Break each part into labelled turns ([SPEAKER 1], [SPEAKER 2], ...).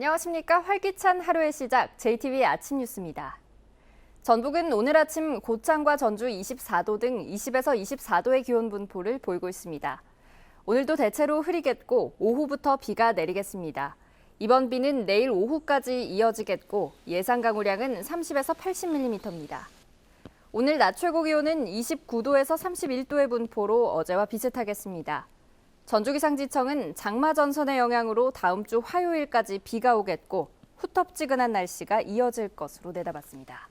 [SPEAKER 1] 안녕하십니까. 활기찬 하루의 시작 JTBC 아침 뉴스입니다. 전북은 오늘 아침 고창과 전주 24도 등 20에서 24도의 기온 분포를 보이고 있습니다. 오늘도 대체로 흐리겠고 오후부터 비가 내리겠습니다. 이번 비는 내일 오후까지 이어지겠고 예상 강우량은 30에서 80mm입니다. 오늘 낮 최고 기온은 29도에서 31도의 분포로 어제와 비슷하겠습니다. 전주기상지청은 장마 전선의 영향으로 다음 주 화요일까지 비가 오겠고 후텁지근한 날씨가 이어질 것으로 내다봤습니다.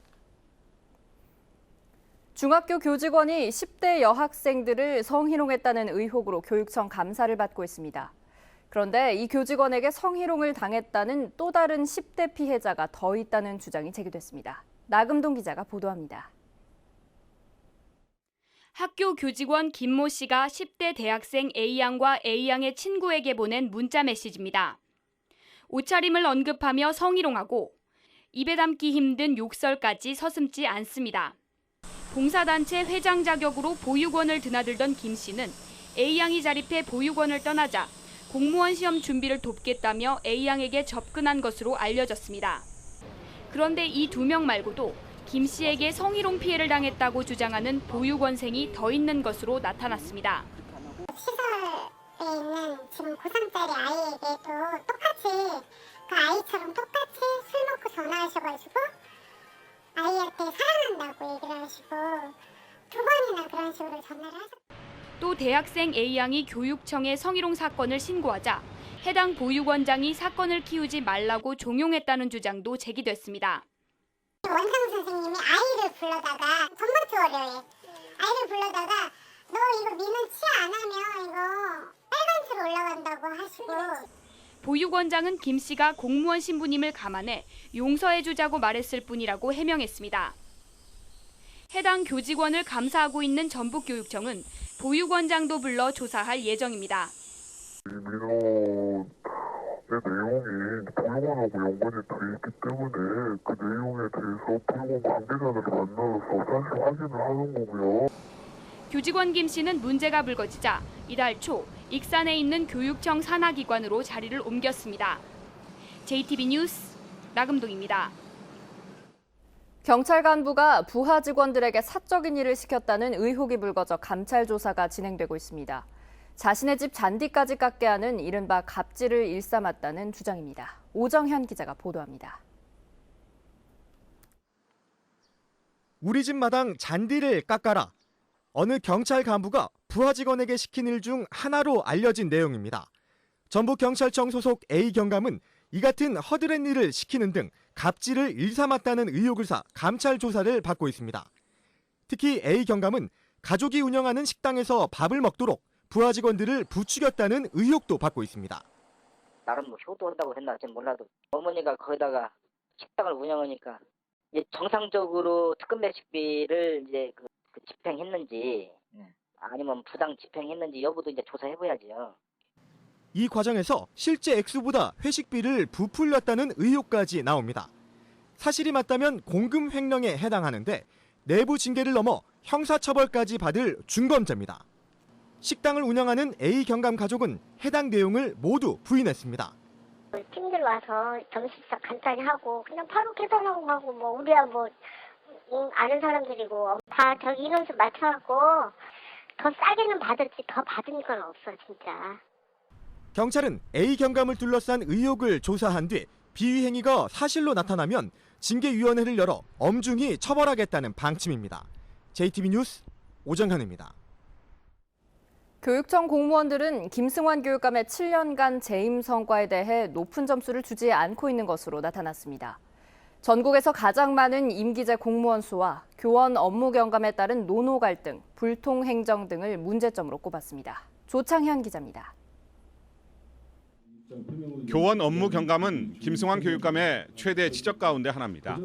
[SPEAKER 1] 중학교 교직원이 10대 여학생들을 성희롱했다는 의혹으로 교육청 감사를 받고 있습니다. 그런데 이 교직원에게 성희롱을 당했다는 또 다른 10대 피해자가 더 있다는 주장이 제기됐습니다. 나금동 기자가 보도합니다.
[SPEAKER 2] 학교 교직원 김모 씨가 10대 대학생 A양과 A양의 친구에게 보낸 문자 메시지입니다. 옷차림을 언급하며 성희롱하고 입에 담기 힘든 욕설까지 서슴지 않습니다. 봉사단체 회장 자격으로 보육원을 드나들던 김 씨는 A양이 자립해 보육원을 떠나자 공무원 시험 준비를 돕겠다며 A양에게 접근한 것으로 알려졌습니다. 그런데 이 두 명 말고도 김 씨에게 성희롱 피해를 당했다고 주장하는 보육원생이 더 있는 것으로 나타났습니다.
[SPEAKER 3] 시설에 있는 지금 고3짜리 아이에게도 똑같이 그 아이처럼 똑같이 술 먹고 전화하셔가지고 아이한테 사랑한다고 얘기를 하시고 두 번이나 그런 식으로 전화를 하셨어요.
[SPEAKER 2] 또 대학생 A양이 교육청에 성희롱 사건을 신고하자 해당 보육원장이 사건을 키우지 말라고 종용했다는 주장도 제기됐습니다.
[SPEAKER 3] 원장 선생님이 아이를 불러다가 전번주 월요일 아이를 불러다가 너 이거 민원 취하 안 하면 이거 빨간줄 올라간다고 하시고
[SPEAKER 2] 보육원장은 김 씨가 공무원 신분임을 감안해 용서해주자고 말했을 뿐이라고 해명했습니다. 해당 교직원을 감사하고 있는 전북교육청은 보육원장도 불러 조사할 예정입니다.
[SPEAKER 4] 내용이 보육원하고 연관이 돼 있기 때문에 그 내용에 대해서 보육원 관계자들을 만나서 사실 확인을 하는 거고요.
[SPEAKER 2] 교직원 김 씨는 문제가 불거지자 이달 초 익산에 있는 교육청 산하기관으로 자리를 옮겼습니다. JTBC 뉴스 나금동입니다.
[SPEAKER 1] 경찰 간부가 부하 직원들에게 사적인 일을 시켰다는 의혹이 불거져 감찰 조사가 진행되고 있습니다. 자신의 집 잔디까지 깎게 하는 이른바 갑질을 일삼았다는 주장입니다. 오정현 기자가 보도합니다.
[SPEAKER 5] 우리 집 마당 잔디를 깎아라. 어느 경찰 간부가 부하 직원에게 시킨 일 중 하나로 알려진 내용입니다. 전북경찰청 소속 A 경감은 이 같은 허드렛 일을 시키는 등 갑질을 일삼았다는 의혹을 사 감찰 조사를 받고 있습니다. 특히 A 경감은 가족이 운영하는 식당에서 밥을 먹도록 부하 직원들을 부추겼다는 의혹도 받고 있습니다.
[SPEAKER 6] 나름 뭐 효도한다고 했나 몰라도 어머니가 거기다가 식당을 운영하니까 이제 정상적으로 특급 매식비를 이제 그 집행했는지 아니면 부당 집행했는지 여부도 이제 조사해봐야지요.
[SPEAKER 5] 이 과정에서 실제 액수보다 회식비를 부풀렸다는 의혹까지 나옵니다. 사실이 맞다면 공금 횡령에 해당하는데 내부 징계를 넘어 형사처벌까지 받을 중범죄입니다. 식당을 운영하는 A 경감 가족은 해당 내용을 모두 부인했습니다.
[SPEAKER 3] 팀들 와서 점심식 간단히 하고 그냥 바로 계산하고 가고 뭐 우리야 뭐 아는 사람들이고 다 저기 인원수 맞춰갖고 더 싸게는 받을지 더 받은 건 없어 진짜.
[SPEAKER 5] 경찰은 A 경감을 둘러싼 의혹을 조사한 뒤 비위 행위가 사실로 나타나면 징계위원회를 열어 엄중히 처벌하겠다는 방침입니다. JTBC 뉴스 오정현입니다.
[SPEAKER 1] 교육청 공무원들은 김승환 교육감의 7년간 재임 성과에 대해 높은 점수를 주지 않고 있는 것으로 나타났습니다. 전국에서 가장 많은 임기제 공무원 수와 교원 업무 경감에 따른 노노 갈등, 불통 행정 등을 문제점으로 꼽았습니다. 조창현 기자입니다.
[SPEAKER 7] 교원 업무 경감은 김승환 교육감의 최대 지적 가운데 하나입니다.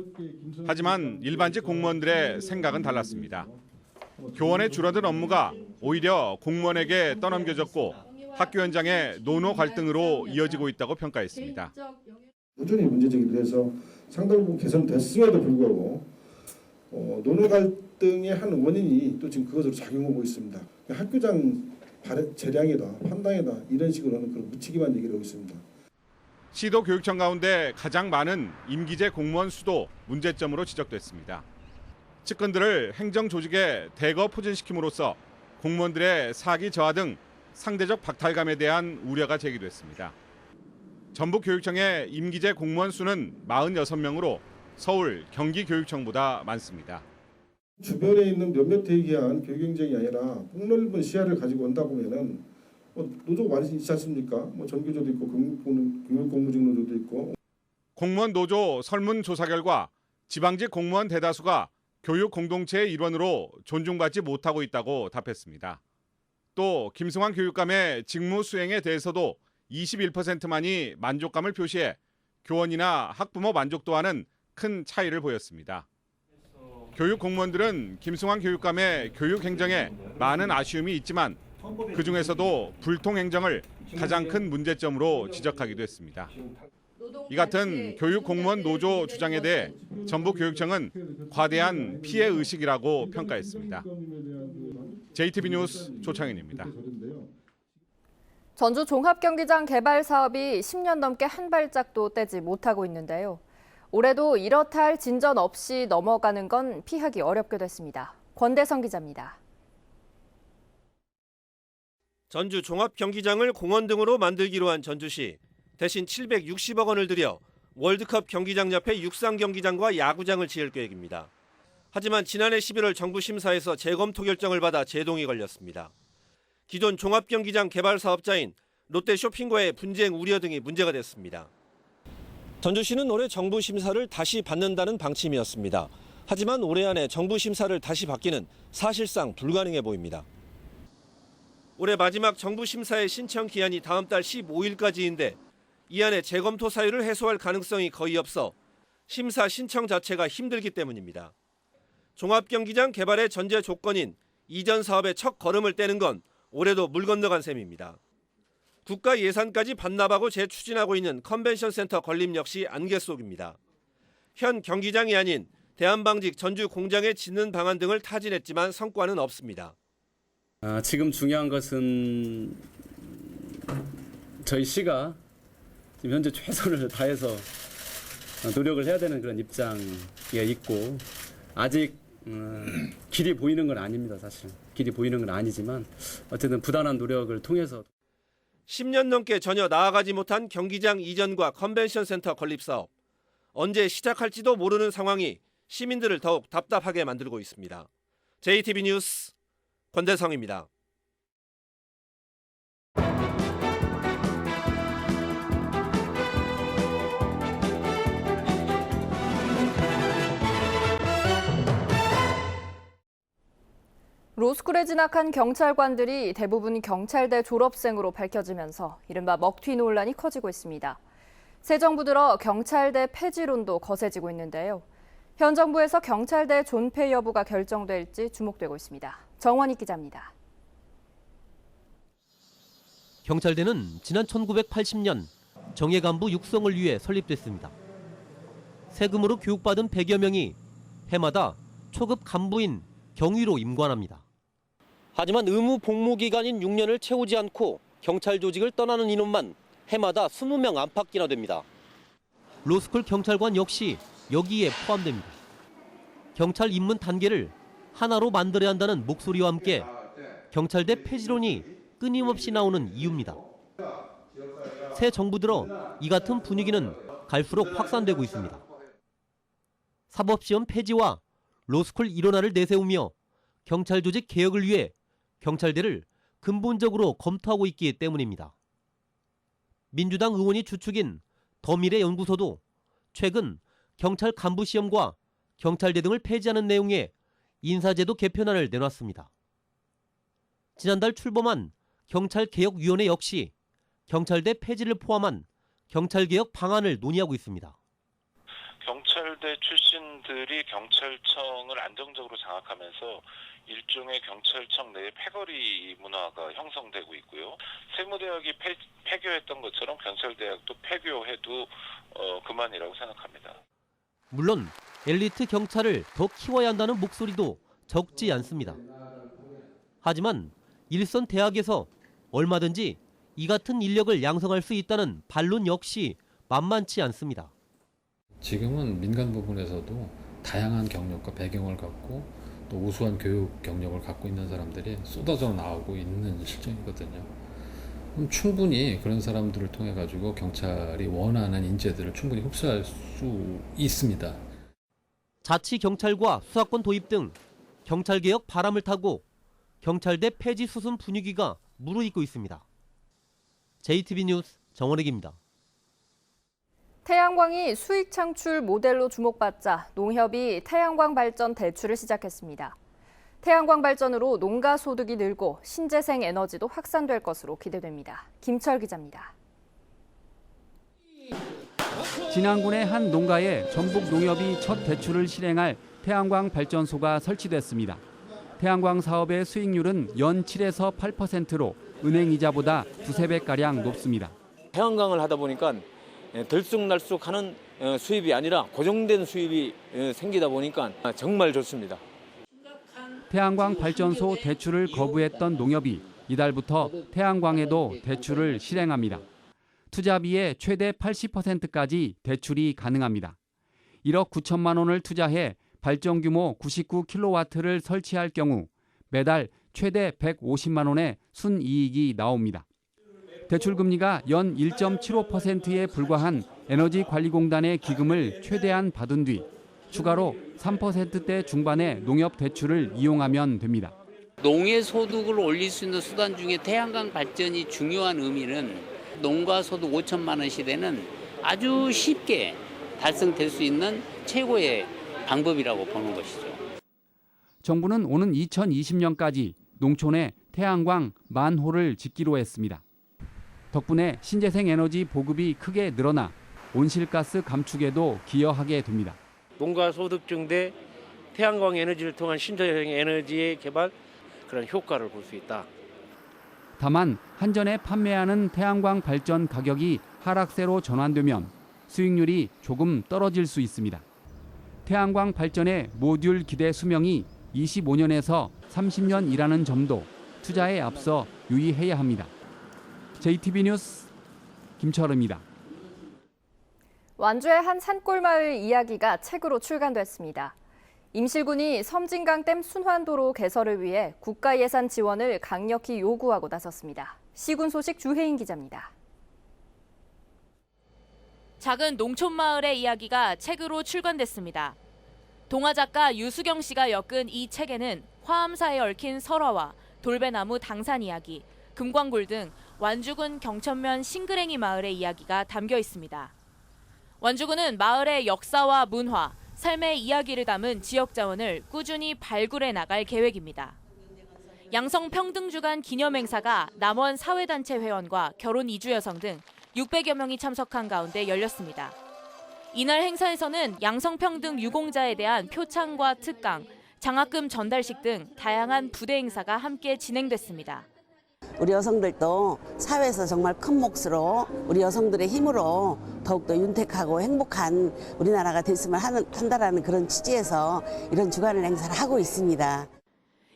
[SPEAKER 7] 하지만 일반직 공무원들의 생각은 달랐습니다. 교원의 줄어든 업무가 오히려 공무원에게 떠넘겨졌고 학교 현장의 노노 갈등으로 이어지고 있다고 평가했습니다.
[SPEAKER 8] 여전히 문제적이 돼서 상당 부분 개선됐음에도 불구하고 노노 갈등의 한 원인이 또 지금 그것으로 작용하고 있습니다. 학교장 재량이다, 판단이다 이런 식으로는 그런 무책임한 얘기를 하고 있습니다.
[SPEAKER 7] 시도 교육청 가운데 가장 많은 임기제 공무원 수도 문제점으로 지적됐습니다. 측근들을 행정 조직에 대거 포진시킴으로써 공무원들의 사기 저하 등 상대적 박탈감에 대한 우려가 제기됐습니다. 전북교육청의 임기제 공무원 수는 46명으로 서울, 경기교육청보다 많습니다.
[SPEAKER 8] 주변에 있는 몇몇 대기한 교육 경쟁이 아니라 폭넓은 시야를 가지고 온다 보면은 노조가 많이 있지 않습니까? 전교조도 있고 교육공무직 노조도 있고.
[SPEAKER 7] 공무원 노조 설문조사 결과 지방직 공무원 대다수가 교육 공동체의 일원으로 존중받지 못하고 있다고 답했습니다. 또 김승환 교육감의 직무 수행에 대해서도 21%만이 만족감을 표시해 교원이나 학부모 만족도와는 큰 차이를 보였습니다. 교육 공무원들은 김승환 교육감의 교육 행정에 많은 아쉬움이 있지만 그중에서도 불통 행정을 가장 큰 문제점으로 지적하기도 했습니다. 이 같은 교육 공무원 노조 주장에 대해 전북교육청은 과대한 피해 의식이라고 평가했습니다. JTB 뉴스 조창현입니다.
[SPEAKER 1] 전주 종합경기장 개발 사업이 10년 넘게 한 발짝도 떼지 못하고 있는데요. 올해도 이렇다 할 진전 없이 넘어가는 건 피하기 어렵게 됐습니다. 권대성 기자입니다.
[SPEAKER 9] 전주 종합경기장을 공원 등으로 만들기로 한 전주시. 대신 760억 원을 들여 월드컵 경기장 옆에 육상경기장과 야구장을 지을 계획입니다. 하지만 지난해 11월 정부 심사에서 재검토 결정을 받아 제동이 걸렸습니다. 기존 종합경기장 개발 사업자인 롯데쇼핑과의 분쟁 우려 등이 문제가 됐습니다. 전주시는 올해 정부 심사를 다시 받는다는 방침이었습니다. 하지만 올해 안에 정부 심사를 다시 받기는 사실상 불가능해 보입니다. 올해 마지막 정부 심사의 신청 기한이 다음 달 15일까지인데 이 안에 재검토 사유를 해소할 가능성이 거의 없어 심사 신청 자체가 힘들기 때문입니다. 종합경기장 개발의 전제 조건인 이전 사업의 첫 걸음을 떼는 건 올해도 물 건너간 셈입니다. 국가 예산까지 반납하고 재추진하고 있는 컨벤션 센터 건립 역시 안개 속입니다. 현 경기장이 아닌 대한방직 전주 공장에 짓는 방안 등을 타진했지만 성과는 없습니다.
[SPEAKER 10] 지금 중요한 것은 저희 시가 지금 현재 최선을 다해서 노력을 해야 되는 그런 입장에 있고 아직 길이 보이는 건 아닙니다. 사실 길이 보이는 건 아니지만 어쨌든 부단한 노력을 통해서
[SPEAKER 9] 10년 넘게 전혀 나아가지 못한 경기장 이전과 컨벤션 센터 건립 사업. 언제 시작할지도 모르는 상황이 시민들을 더욱 답답하게 만들고 있습니다. JTB 뉴스 권대성입니다.
[SPEAKER 1] 로스쿨에 진학한 경찰관들이 대부분 경찰대 졸업생으로 밝혀지면서 이른바 먹튀 논란이 커지고 있습니다. 새 정부 들어 경찰대 폐지론도 거세지고 있는데요. 현 정부에서 경찰대 존폐 여부가 결정될지 주목되고 있습니다. 정원희 기자입니다.
[SPEAKER 11] 경찰대는 지난 1980년 정예 간부 육성을 위해 설립됐습니다. 세금으로 교육받은 100여 명이 해마다 초급 간부인 경위로 임관합니다. 하지만 의무 복무 기간인 6년을 채우지 않고 경찰 조직을 떠나는 인원만 해마다 20명 안팎이나 됩니다. 로스쿨 경찰관 역시 여기에 포함됩니다. 경찰 입문 단계를 하나로 만들어야 한다는 목소리와 함께 경찰대 폐지론이 끊임없이 나오는 이유입니다. 새 정부 들어 이 같은 분위기는 갈수록 확산되고 있습니다. 사법시험 폐지와 로스쿨 일원화를 내세우며 경찰 조직 개혁을 위해 경찰대를 근본적으로 검토하고 있기 때문입니다. 민주당 의원이 주축인 더미래연구소도 최근 경찰 간부 시험과 경찰대 등을 폐지하는 내용의 인사제도 개편안을 내놨습니다. 지난달 출범한 경찰개혁위원회 역시 경찰대 폐지를 포함한 경찰개혁 방안을 논의하고 있습니다.
[SPEAKER 12] 경찰대 출신들이 경찰청을 안정적으로 장악하면서 일종의 경찰청 내의 패거리 문화가 형성되고 있고요. 세무대학이 폐교했던 것처럼 경찰대학도 폐교해도 그만이라고 생각합니다.
[SPEAKER 11] 물론 엘리트 경찰을 더 키워야 한다는 목소리도 적지 않습니다. 하지만 일선 대학에서 얼마든지 이 같은 인력을 양성할 수 있다는 반론 역시 만만치 않습니다.
[SPEAKER 13] 지금은 민간 부분에서도 다양한 경력과 배경을 갖고 또 우수한 교육 경력을 갖고 있는 사람들이 쏟아져 나오고 있는 실정이거든요. 그럼 충분히 그런 사람들을 통해 가지고 경찰이 원하는 인재들을 충분히 흡수할 수 있습니다.
[SPEAKER 11] 자치경찰과 수사권 도입 등 경찰개혁 바람을 타고 경찰대 폐지 수순 분위기가 무르익고 있습니다. JTB 뉴스 정원익입니다.
[SPEAKER 1] 태양광이 수익 창출 모델로 주목받자 농협이 태양광 발전 대출을 시작했습니다. 태양광 발전으로 농가 소득이 늘고 신재생 에너지도 확산될 것으로 기대됩니다. 김철 기자입니다.
[SPEAKER 14] 진안군의 한 농가에 전북 농협이 첫 대출을 실행할 태양광 발전소가 설치됐습니다. 태양광 사업의 수익률은 연 7에서 8%로 은행 이자보다 두세 배가량 높습니다.
[SPEAKER 15] 태양광을 하다 보니까 들쑥날쑥하는 수입이 아니라 고정된 수입이 생기다 보니까 정말 좋습니다.
[SPEAKER 14] 태양광 발전소 대출을 거부했던 농협이 이달부터 태양광에도 대출을 실행합니다. 투자비의 최대 80%까지 대출이 가능합니다. 1억 9천만 원을 투자해 발전 규모 99kW를 설치할 경우 매달 최대 150만 원의 순이익이 나옵니다. 대출 금리가 연 1.75%에 불과한 에너지관리공단의 기금을 최대한 받은 뒤 추가로 3%대 중반의 농협 대출을 이용하면 됩니다.
[SPEAKER 16] 농의 소득을 올릴 수 있는 수단 중에 태양광 발전이 중요한 의미는 농가 소득 5천만 원 시대는 아주 쉽게 달성될 수 있는 최고의 방법이라고 보는 것이죠.
[SPEAKER 14] 정부는 오는 2020년까지 농촌에 태양광 10,000호를 짓기로 했습니다. 덕분에 신재생 에너지 보급이 크게 늘어나 온실가스 감축에도 기여하게 됩니다.
[SPEAKER 17] 농가 소득 증대, 태양광 에너지를 통한 신재생 에너지의 개발, 그런 효과를 볼 수 있다.
[SPEAKER 14] 다만 한전에 판매하는 태양광 발전 가격이 하락세로 전환되면 수익률이 조금 떨어질 수 있습니다. 태양광 발전의 모듈 기대 수명이 25년에서 30년이라는 점도 투자에 앞서 유의해야 합니다. JTB 뉴스 김철우입니다.
[SPEAKER 1] 완주의 한 산골마을 이야기가 책으로 출간됐습니다. 임실군이 섬진강댐 순환도로 개설을 위해 국가 예산 지원을 강력히 요구하고 나섰습니다. 시군 소식 주혜인 기자입니다.
[SPEAKER 18] 작은 농촌 마을의 이야기가 책으로 출간됐습니다. 동화 작가 유수경 씨가 엮은 이 책에는 화암사에 얽힌 설화와 돌배나무 당산 이야기, 금광굴 등 완주군 경천면 싱그랭이 마을의 이야기가 담겨 있습니다. 완주군은 마을의 역사와 문화, 삶의 이야기를 담은 지역 자원을 꾸준히 발굴해 나갈 계획입니다. 양성평등주간 기념행사가 남원 사회단체 회원과 결혼 이주 여성 등 600여 명이 참석한 가운데 열렸습니다. 이날 행사에서는 양성평등 유공자에 대한 표창과 특강, 장학금 전달식 등 다양한 부대 행사가 함께 진행됐습니다.
[SPEAKER 19] 우리 여성들도 사회에서 정말 큰 몫으로 우리 여성들의 힘으로 더욱더 윤택하고 행복한 우리나라가 됐으면 한다라는 그런 취지에서 이런 주간을 행사를 하고 있습니다.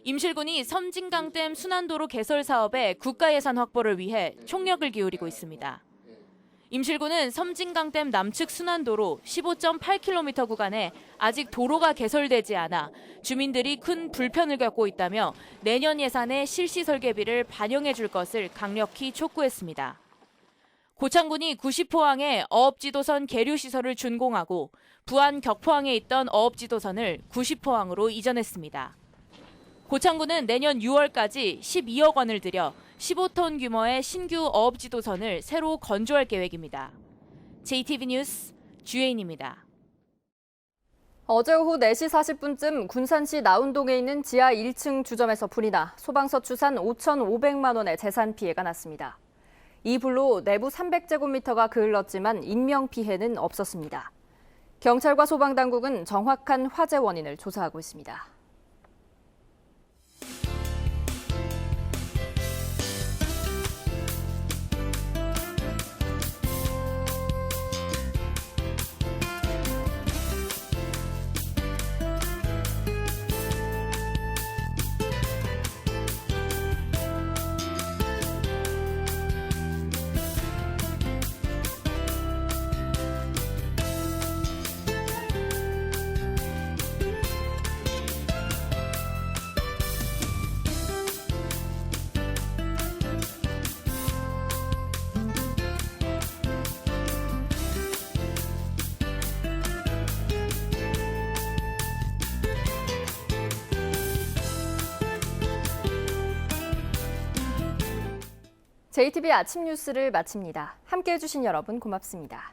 [SPEAKER 18] 임실군이 섬진강댐 순환도로 개설 사업에 국가 예산 확보를 위해 총력을 기울이고 있습니다. 임실군은 섬진강댐 남측 순환도로 15.8km 구간에 아직 도로가 개설되지 않아 주민들이 큰 불편을 겪고 있다며 내년 예산에 실시 설계비를 반영해 줄 것을 강력히 촉구했습니다. 고창군이 90포항에 어업지도선 계류시설을 준공하고 부안 격포항에 있던 어업지도선을 90포항으로 이전했습니다. 고창군은 내년 6월까지 12억 원을 들여 15톤 규모의 신규 어업지도선을 새로 건조할 계획입니다. JTB 뉴스 주혜인입니다.
[SPEAKER 1] 어제 오후 4시 40분쯤 군산시 나운동에 있는 지하 1층 주점에서 불이 나 소방서 추산 5,500만 원의 재산 피해가 났습니다. 이 불로 내부 300제곱미터가 그을렀지만 인명피해는 없었습니다. 경찰과 소방당국은 정확한 화재 원인을 조사하고 있습니다. JTB 아침 뉴스를 마칩니다. 함께해 주신 여러분 고맙습니다.